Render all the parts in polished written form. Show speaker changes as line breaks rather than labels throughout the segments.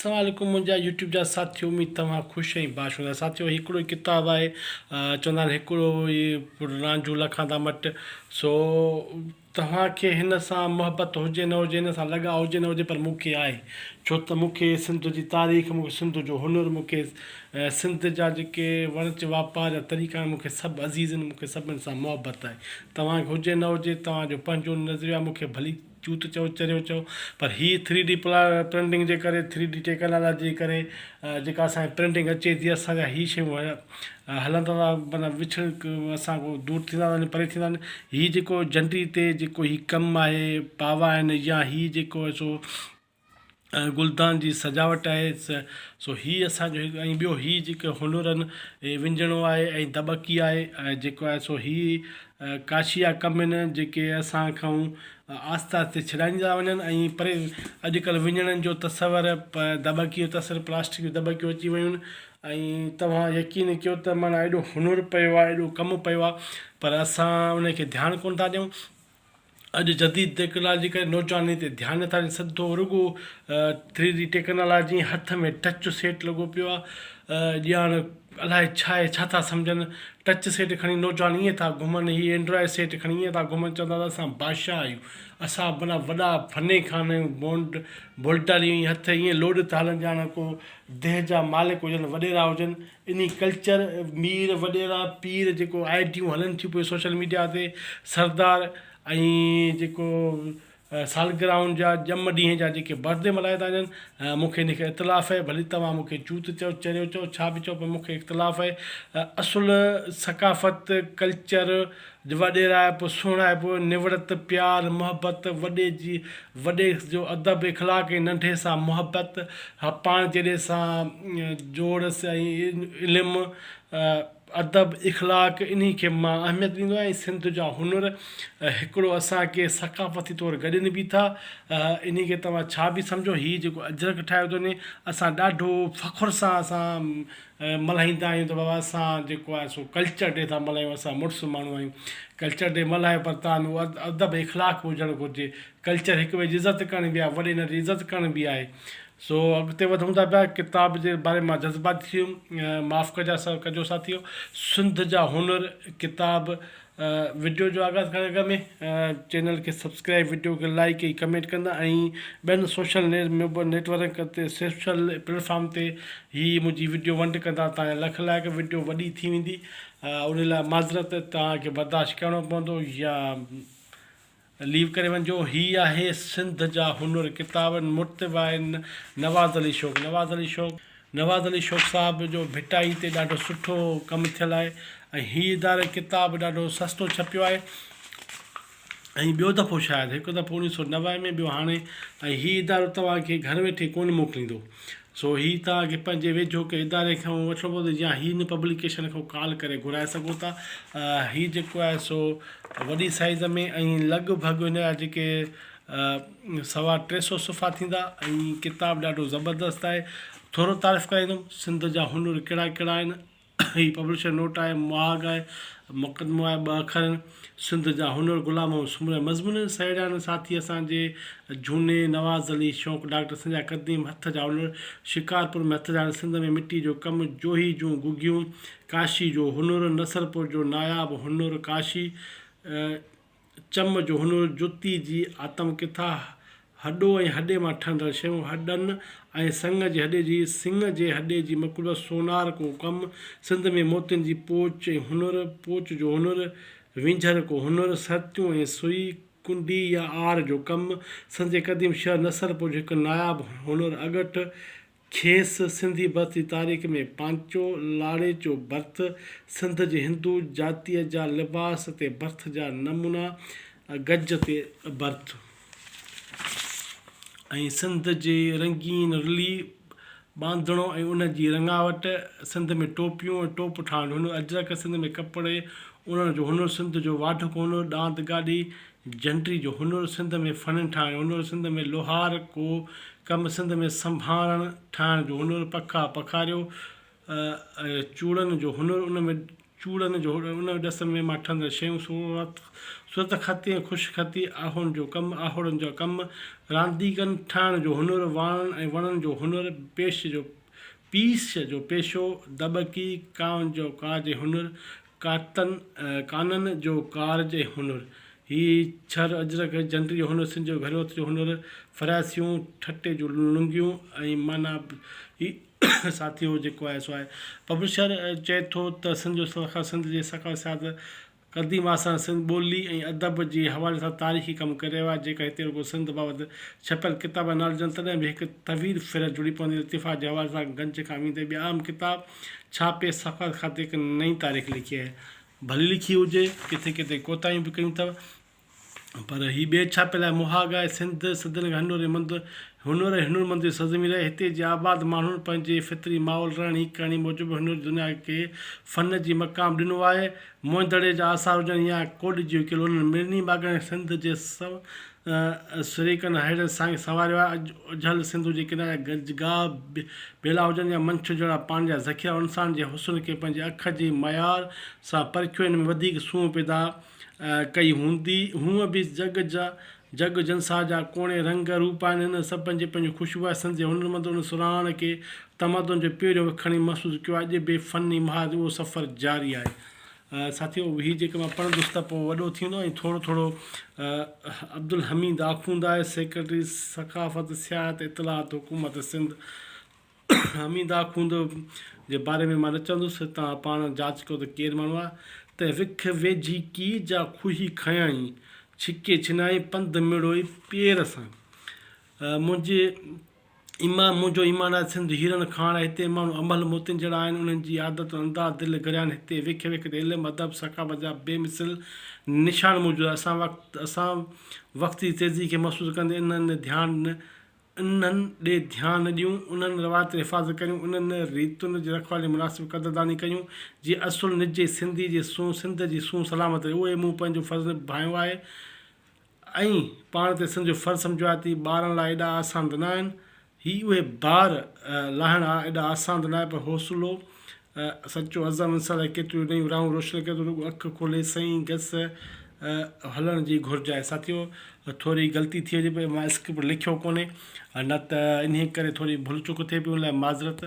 अस्सलाम वालेकुम मुंहिंजा यूट्यूब जा साथियो, उम्मीद तव्हां ख़ुशि ऐं बाश हूंदा। साथियो, हिकिड़ो किताबु आहे, चवंदा आहिनि हिकिड़ो इहे रांझू लखां मट। सो तव्हांखे हिन सां मुहबत हुजे न हुजे, हिन सां लॻाव हुजे न हुजे, पर मूंखे आहे। छो त मूंखे सिंध जी तारीख़, मूंखे सिंध जो हुनुरु, मूंखे सिंध जा जेके वणच वापार जा तरीक़ा आहिनि, मूंखे सभु अज़ीज़ आहिनि, मूंखे सभिनि सां मुहबत आहे। तव्हांखे हुजे न हुजे, तव्हांजो पंहिंजो नज़रियो आहे, मूंखे भली चूत चओ चरियो चओ, पर हीअ 3D प्रिंटिंग जे करे, 3D टेक्नोलॉजी जे करे जेका असांखे प्रिंटिंग अचे थी, असांजा हीअ शयूं हलंदा था, माना विछड़ असां को दूरि थींदा था वञनि, परे थींदा आहिनि। हीअ जेको झंडी ते जेको हीअ कमु आहे, पावा आहिनि, या हीअ जेको आहे सो गुलदान जी सजावट आहे, सो हीअ असांजो ऐं ॿियो हीअ जेके हुनुर आहिनि, हे विञिणो आहे ऐं दॿकी आहे, जेको आहे सो हीअ काशिया कम आहिनि, जेके असां खां आहिस्ते आहिस्ते छॾाईंदा था वञनि। ऐं परे अॼुकल्ह विञणनि जो तस्वर, दॿकी जो तस्वर, प्लास्टिक जूं दॿकियूं अची वियूं आहिनि, ऐं तव्हां यकीन कयो त माना एॾो हुनुरु पियो आहे, एॾो कमु पियो आहे, पर असां उनखे ध्यानु कोन था ॾियूं। अॼु जदीद टेक्नोलॉजी करे नौजवानी ते ध्यानु नथा ॾियनि, सदो रुॻो 3D टेक्नोलॉजी, हथ में टच सेट लॻो पियो आहे, ॼाण अलाए छा आहे, छा था सम्झनि। टच सेट खणी नौजवान ईअं था घुमनि, हीअ एंड्रॉइड सेट खणी ईअं था घुमनि, चवंदा त असां बादशाह आहियूं, असां माना वॾा फने खान आहियूं, बोल्टालियूं हथ ईअं लोड था हलनि, ॼाण को देह जा मालिक हुजनि, वॾेरा हुजनि। इन कल्चर, मीर वॾेरा पीर जेको आइडियूं हलनि थियूं पियूं सोशल मीडिया ते, सरदार ऐं जेको सालगिराहुनि जा, ॼम ॾींहं जा जेके बर्थडे मल्हाए था वञनि, मूंखे इनखे इख़्तिलाफ़ु आहे। भली तव्हां मूंखे चूत चओ, चरियो चओ, छा बि चओ, पर मूंखे इख़्तिलाफ़ु आहे। असुलु सकाफ़त, कल्चर, वॾेराइप, सुहिणाइप, निवड़त, प्यार, मुहबत, वॾे जो अदब इख़लाक़ ऐं नंढे सां मुहबत, पाण जहिड़े सां जोड़ ऐं इल्मु, अदब, इख़लाक़, इन खे मां अहमियत ॾींदो आहियां। ऐं सिंध जा हुनुर हिकिड़ो असांखे सकाफ़ती तौरु गॾनि बि था। इन खे तव्हां छा बि सम्झो, हीअ जेको अजरक ठाहियो थो वञे, असां ॾाढो फ़ख़ुर सां असां मल्हाईंदा आहियूं त बाबा असां जेको आहे सो कल्चर डे था मल्हायूं, असां मुड़ुसु माण्हू आहियूं, कल्चर डे मल्हायो, पर तव्हां अदब इख़लाक़ हुजणु घुरिजे। कल्चर हिक ॿिए जी इज़त करण बि आहे, वॾे नंढे इज़त करण बि आहे। सो अॻिते वधूं था पिया, किताब जे बारे में जज़्बात थी वियुमि, माफ़ु कजो साथियो। सिंध जा हुनुर किताब वीडियो जो आगाज़ करण अॻ में चैनल खे सब्सक्राइब, वीडियो खे लाइक ऐं कमेंट कंदा, ऐं ॿियनि सोशल नेटवर्क ते, सोशल प्लेटफॉर्म ते हीअ मुंहिंजी वीडियो वंड कंदा, तव्हांजा लख लाइक, वीडियो वॾी थी वेंदी, उन लाइ माज़रत, तव्हांखे बर्दाश्त करिणो पवंदो या लीव करे वञिजो। हीअ आहे सिंध जा हुनुर किताब, मुर्तब आहिनि नवाज़ अली शौक़। नवाज़ अली शौक़ साहिब जो भिटाई ते ॾाढो सुठो कमु थियल आहे, ऐं हीअ इदारे किताब ॾाढो सस्तो छपियो आहे। ऐं ॿियो दफ़ो शायदि हिकु दफ़ो 1990 में, ॿियो हाणे, ऐं हीअ इदारो तव्हांखे घर वेठे कोन मोकिलींदो। सो हीअ तव्हांखे पंहिंजे वेझो के इदारे खां वठिणो पवंदो, या हीअ पब्लिकेशन खां कॉल करे घुराए सघो था। हीअ जेको आहे सो वॾी साइज़ में, ऐं लॻभॻि हिन जा जेके 350 सुफ़ा थींदा, ऐं किताबु ॾाढो ज़बरदस्तु आहे। थोरो तारीफ़ कराईंदुमि, सिंध जा हुनुर कहिड़ा कहिड़ा आहिनि। हीअ पब्लिशर नोट आहे, मुआग आहे, मुक़दमो आहे, 2 अखर आहिनि। सिंध जा हुनुर, गुलाम सुम्हण मज़मून साहिड़ा आहिनि। साथी असांजे झूने नवाज़ अली शौक़, डॉक्टर संजय क़दीम, हथ जा हुनुर, शिकारपुर में हथ जा, सिंध में मिटी जो कमु, जोही जूं गुगियूं, काशी जो हुनुर, नसरपुर जो नायाब हुनुर काशी, चम जो हुनुर, जुती जी आतम किथा, हॾो ऐं हॾे मां ठहंदड़ शयूं, हॾनि ऐं संग जे हॾे जी, सिंग जे हॾे जी मक़बूल, सोनार को कमु, सिंध में मोतियुनि जी पोच ऐं हुनुर, पोच जो हुनुर, विंझर को हुनुर, सर्तियूं ऐं सुई, कुंडी या आर जो कमु, संजय क़दीम शहर नसरपुर जो हिकु नायाब हुनुर, अगट खेस, सिंधी बर्थ जी तारीख़ में पांचो, लाड़े जो बर्थ, सिंध जे हिंदू जातीअ जा लिबास ते बर्थ जा नमूना, गज ते बर्थ, ऐं सिंध जे रंगीन रुली बांधणो ऐं उन जी रंगावट, सिंध में टोपियूं ऐं टोप ठाहिणु हुनुर, अजरक, सिंध में कपिड़े उन्हनि जो हुनुर, सिंध जो वाढ को हुनुर, दांत गाॾी झंडी जो हुनुर, सिंध में फन ठाहिणु हुनुर, सिंध में लोहार को कमु, सिंध में संभालण ठाहिण जो हुनुर, पखा पखारियो, चूड़नि जो हुनुर, उन में चूड़नि जो उन ॾस में मां ठहंदड़ शयूं, सुरत ख़ती ऐं ख़ुशि ख़ती आहुनि जो कमु आहुड़नि जो कमु रांदीगनि ठाहिण जो हुनुरु वाणनि ऐं वणनि जो हुनुरु पीस जो पेशो दॿकी कांव जो काज ऐं हुनुरु काननि जो कारज ऐं हुनुरु हीअ छर अजरक जंडरी जो हुनुरु सिंध जो घरोत जो हुनुरु फरियासियूं ठटे जूं लुंगियूं ऐं माना ही साथियो जेको आहे सो आहे पब्लिशर चए थो त सिंध जो सिंध जे सकासियात क़दीम असां सिंध ॿोली ऐं अदब जे हवाले सां तारीख़ी कमु करे रहियो आहे जेका हिते रुॻो सिंध बाबति छपियल किताब न हुजनि तॾहिं बि हिकु तवील फ़िरत जुड़ी पवंदी इतिफ़ाक़ जे हवाले सां गंज खां वेंदे ॿिया आम किताब छापे सफ़ात खाते हिकु नई तारीख़ लिखी आहे भली लिखी हुजे किथे किथे कोताहियूं बि कयूं अथव पर हीअ ॿिए छापे लाइ मुहाग आहे सिंध सिंधन हुनुरमंद जी सज़मी रहे हिते जे आबाद माण्हुनि पंहिंजे फितरी माहौल रहणी करणी मूजिबि हुनर दुनिया खे फ़न जी मक़ाम ॾिनो आहे मोइंदड़े जा आसार हुजनि या कोॾ जी किलो उन्हनि मिड़नी बाग़नि सिंध जे शरीकनि अहिड़े सां संवारियो आहे अजहल सिंध जे किनारे गजगाह बेला हुजनि या मंछ जहिड़ा पाणी जा ज़ख़ीरा इंसान जे हुस्न खे पंहिंजे अख जे मयार सां परखियो हिन में वधीक सूंहं पैदा कई हूंदी हूअं बि जग जनसार जा कोणे रंग रूप आहिनि हिन सभु पंहिंजी ख़ुशबू आहे सिंध जे हुनरमंद उन सुराण खे तमदन जो पहिरियों खणी महसूसु कयो आहे अॼु बि फ़नी महार उहो सफ़र जारी आहे साथियो हीअ जेके मां पढ़ंदुसि त पोइ वॾो थींदो ऐं थोरो थोरो अब्दुल हमीद आखूंदा आहे सेक्रेटरी सक़ाफ़त सियाहत इतलात हुकूमत सिंध हमीद आखूंद जे बारे में मां न चवंदुसि तव्हां पाण जांच कयो त केरु माण्हू आहे त विख वेझी की जा खुही खयाई छिके छिनाई पंधु मिड़ोई पेर सां मुंहिंजो ईमान आहे सिंध हीरन खाण हिते माण्हू अमल मोतियुनि जहिड़ा आहिनि उन्हनि जी आदत अंदाज़ दिलि गरिया आहिनि हिते विख ते इल्मु अदब सक़ाफ़त जा बेमिसल निशान मौजूदु आहे असां वक़्त जी तेज़ी खे महसूसु कंदे इन्हनि ॾे ध्यानु ॾियूं उन्हनि रवायत हिफ़ाज़त करियूं उन्हनि रीतुनि जे रखवाली मुनासिबु क़दरदानी कयूं जीअं असुलु निजे सिंधी जी सिंध जी सलामत रहे उहे मूं पंहिंजो फ़र्ज़ु निभायो आहे ऐं पाण ते सिंध जो फ़र्ज़ु सम्झो आहे त ॿारनि लाइ एॾा आसान त न आहिनि हीअ उहे ॿार लाहिणा एॾा आसान त न आहे पर हौसलो सचो अज़म इंसान लाइ केतिरियूं नयूं राहूं रोशन करे थो अखि खोले सही गस हलण जी घुरिज आहे साथियो थोरी ग़लती थी वञे पई मां स्क्रिप्ट लिखियो कोन्हे न त इन करे थोरी भुल चुक थिए पई उन लाइ माज़रत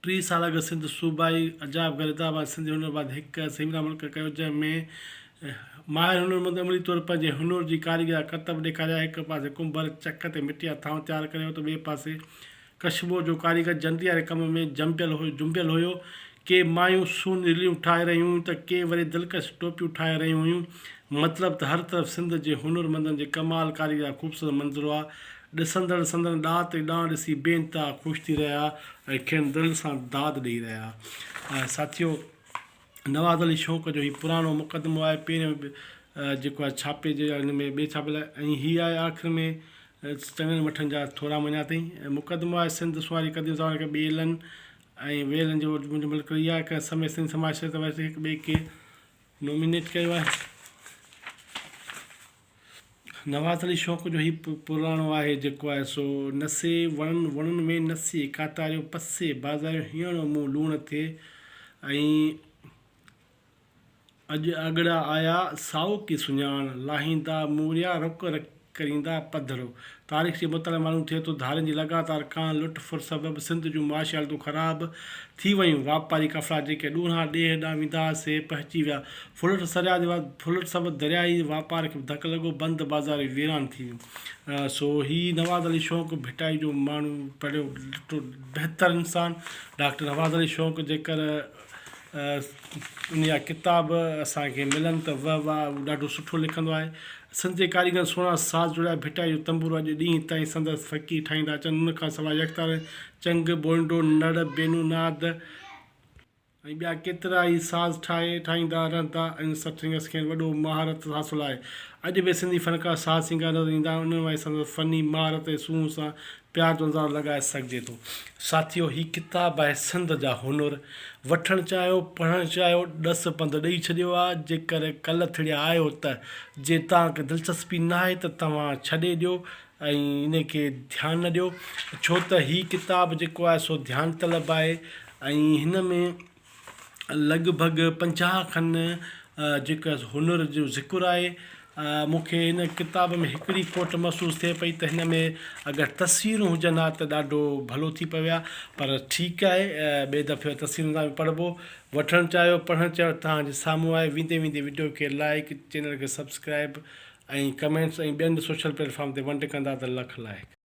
3 साल अॻु सिंध सूबाई अजाब गरदाबाद सिंधी हुनरबाद हिकु सेमिनार मुल्क कयो जंहिंमें माहिर हुनरमंद अमली तौरु पंहिंजे हुनुर जी कारीगर करतब ॾेखारिया हिकु पासे कुंभर चक ते मिटी जा थांव तयारु कयो त ॿिए पासे कशबो जो कारीगर जंडी वारे कम में जुंबियल हुयो के मायूं सूनीलियूं ठाहे रहियूं हुयूं त के वरी दिलकश टोपियूं ठाहे रहियूं हुयूं मतिलबु त हर तरफ़ सिंध जे हुनुरमंदनि जे कमाल कारीगर ख़ूबसूरत मंज़िरो आहे ॾिसंदड़ संदन ॾांहुं ते ॾांहुं ॾिसी बेनता ख़ुशि थी रहिया ऐं खेनि दिलि सां दाद ॾेई रहिया साथियो नवाज़ अली शौक़ जो हीउ पुराणो मुक़दमो आहे पहिरियों जेको आहे छापे जे हिन में ॿिए छापे लाइ ऐं हीअ आहे आख़िर में चङनि मठनि जा थोरा मञा अथई मुक़दमो आहे सिंध सुवारी क़दीम ज़माने खे ॿेलनि ऐं वेलनि जो मुंहिंजो मुल्क इहा आहे समय सिंध समाज त वैसे हिकु ॿिए खे नॉमिनेट कयो आहे नवाज़ अली शौक़ जो हीउ पुराणो आहे जेको आहे सो नसे वणनि में नसे कातारियो पसे बाज़ारियो हीअणो मूं लूण थिए ऐं अॼु अॻड़ा आया साओ की सुञाण लाहींदा मूरिया रुक करींदा पधरो तारीख़ जे मुताले मालूम थिए थो धारनि जी लॻातार कान लुट फुट सबबि सिंध जूं माशी हालतूं ख़राबु थी वियूं वापारी कफ़ला जेके ॾूंहां ॾेह ॾांहुं वेंदा हुआसीं पहुची विया फुलट सभु दरियाई वापार खे धकु लॻो बंदि बाज़ार वीरान थी वियूं सो हीउ नवाज़ अली शौक़ भिटाई जो माण्हू पढ़ियो ॾिठो बहितरु इंसानु डॉक्टर नवाज़ अली शौक़ जेकर उन जा किताब असांखे मिलनि त वाह ॾाढो सुठो लिखंदो आहे सिंध जे कारीगर सोना साज़ जुड़िया भिटाई जो तंबूरो अॼु ॾींहं ताईं संदसि फ़क़ीर ठाहींदा अचनि उन खां सवाइ यकतार चंग बोंडो नड़ बेनू नाद ऐं ॿिया केतिरा ई साज़ ठाहींदा रहंदा ऐं सठिंगस खे वॾो महारत हासिलु आहे अॼु बि सिंधी फ़नकार साज़ सिंगार नज़र ईंदा उन में संदसि फ़नी महारत ऐं सूंहं सां प्यार जो अंदाज़ लॻाए सघिजे थो साथियो हीअ किताबु आहे सिंध जा हुनुर वठणु चाहियो पढ़णु चाहियो 10 पंध ॾेई छॾियो आहे जेकर कल्ह थिड़िया आयो त जे तव्हांखे दिलचस्पी न आहे त तव्हां छॾे ॾियो ऐं इन खे ध्यानु न ॾियो छो त हीअ किताबु जेको आहे सो ध्यानु तलब आहे ऐं हिन में लॻभॻि 50 खनि जेका हुनर जो ज़िक्र आहे। मूंखे हिन किताब में हिकिड़ी खोट महसूसु थिए पई त हिन में अगरि तस्वीरूं हुजनि हा त ॾाढो भलो थी पियो आहे, पर ठीकु आहे, ॿिए दफ़े तस्वीरुनि सां बि पढ़िबो। वठणु चाहियो, पढ़णु चाहियो, तव्हांजे साम्हूं आहे। वेंदे वेंदे वीडियो खे लाइक, चैनल खे सब्सक्राइब ऐं कमेंट्स ऐं ॿियनि सोशल प्लेटफॉर्म ते वंड कंदा त लख लाइक।